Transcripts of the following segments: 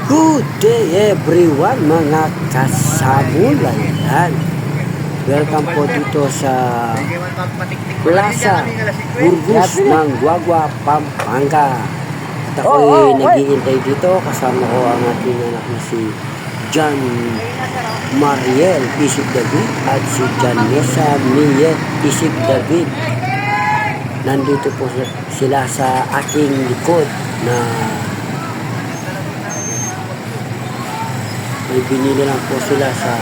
Good day everyone mga kasamulayan. Welcome po dito sa Plaza Burgos ng Guagua, Pampanga. At ako'y nag-iintay dito. Kasama ko ang aking anak na si John Mariel Isig David at si Janessa Miet Isig David. Nandito po sila sa aking likod na may binili lang po sila sa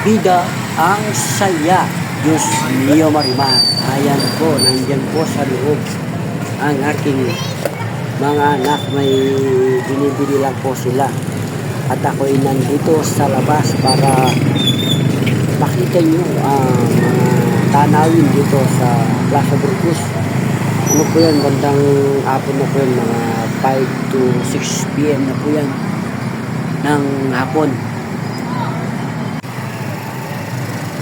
Bida ang Saya. Diyos mio Marimar. Ayan po, nandyan po sa loob ang aking mga anak. May binibili lang po sila. At ako'y nandito sa labas para makita nyo ang mga tanawin dito sa Plaza Burgos. Ano po yan, bandang hapon na po yan, mga 5 to 6 p.m. na po yan ng hapon.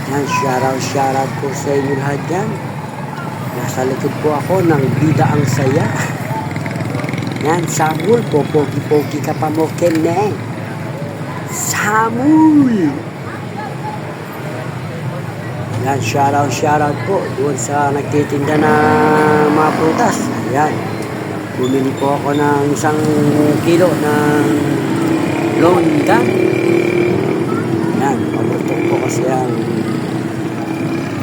Yan, shoutout po sa inyo lahat yan. Nasa likod po ako ng Bida ang Saya. Yan, Samul po, pogi-pogi ka pa mo, Kene. Samul! Yan, shoutout po doon sa nagtitinda na mga prutas. Yan, bumili po ako ng 1 kilo ng longgan. Yan, paborito ko kasi ang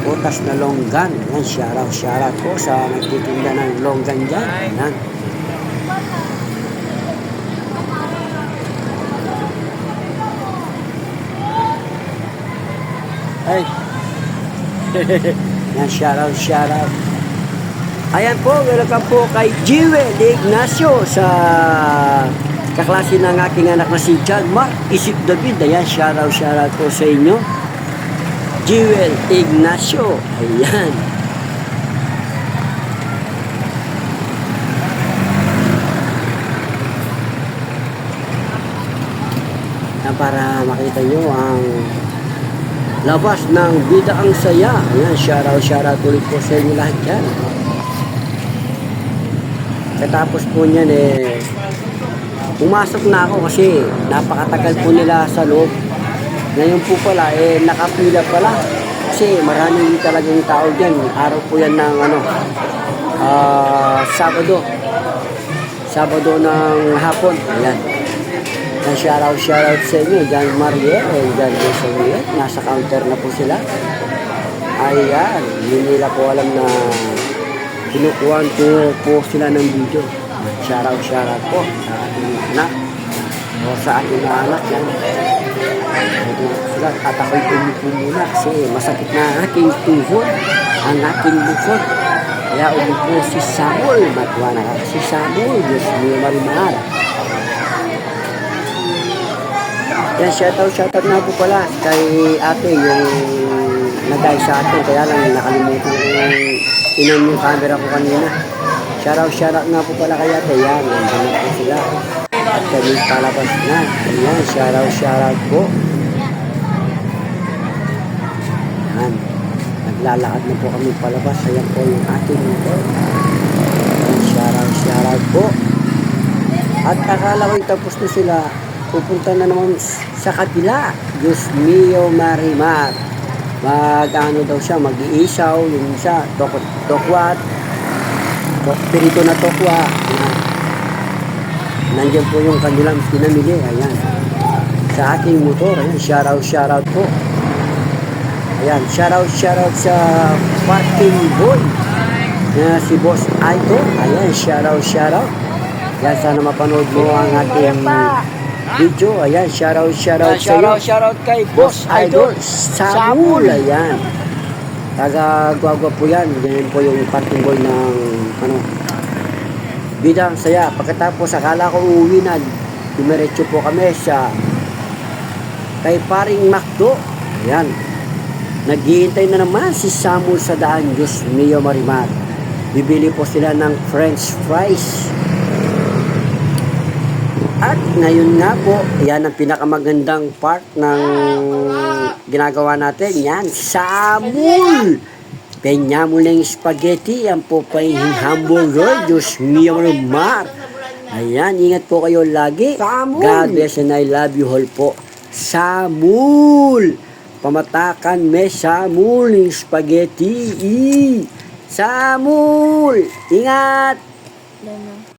prutas na longgan. Yan, shoutout po sa nagtitinda ng longgan dyan. Yan. Ay. Yan, shoutout. Ayan po, welcome po kay Jewel Ignacio sa kaklase ng aking anak na si John Mark Isig David. Ayan, shoutout po sa inyo. Jewel Ignacio. Ayan. Ayan, para makita nyo ang labas ng Bida ang Saya. Ayan, shoutout ulit po sa inyo lahat yan. Katapos po niyan pumasok na ako kasi napakatagal po nila sa loob. Ngayon po pala, nakapila pala. Kasi maraming talagang tao dyan. Araw po yan ng Sabado ng hapon. Ayan. Shoutout sa inyo, John Mariel, John Mariel. Nasa counter na po sila. Ayan, hindi nila po alam na kinukuhan po sila ng video. Shoutout po sa ating anak. O sa ating mga anak yan. At ako'y umupo muna kasi masakit na ang aking tuhod, ang aking bukod. Kaya umupo si Samuel. Matuwa na si Samuel. Diyos mio Marimar. Yan, shoutout na po pala kay ate yung nagay sa atin. Kaya lang nakalimutan ko yung yung camera ko kanina. Shoutout na po pala kay ate. Yan, nandun na po sila. At kami palabas na. Yan, shoutout po. Yan, naglalakad na po kami palabas. Ayan po yung ating motor. Shoutout po. At akala ko tapos na sila. Pupunta na naman sa kabila. Diyos mio Marimar. Mag-ano daw siya, mag-iisaw. Yung isa, tokwat. Pirito na tokwa. Nandiyan po yung kanilang pinamili. Ayan. Sa aking motor. Ayan, shoutout po. Ayan, shoutout sa parking boy. Si Boss Aito. Ayan, shoutout. Yan, sana mapanood mo ang ating video. Ayan, shoutout sa iyo. Shoutout kay Boss Idol Samul. Ayan. Taga Guagua po yan. Ganyan po yung parking boy ng Bida ang Saya. Pagkatapos akala ko uuwi na, dumiretso po kami sa kay paring Macdo. Ayan. Naghihintay na naman si Samuel sa daan. Diyos mio Marimar. Bibili po sila ng french fries. At ngayon nga po, yan ang pinakamagandang part ng ginagawa natin. Yan, Samuel! Penyamul ng spaghetti, yan po pa yung hamburger. Diyos mio Marimar. Ayan, ingat po kayo lagi. Samul. God bless and I love you all po. Samul! Pamatakan me Samul ng spaghetti. Samul! Ingat! Yan na.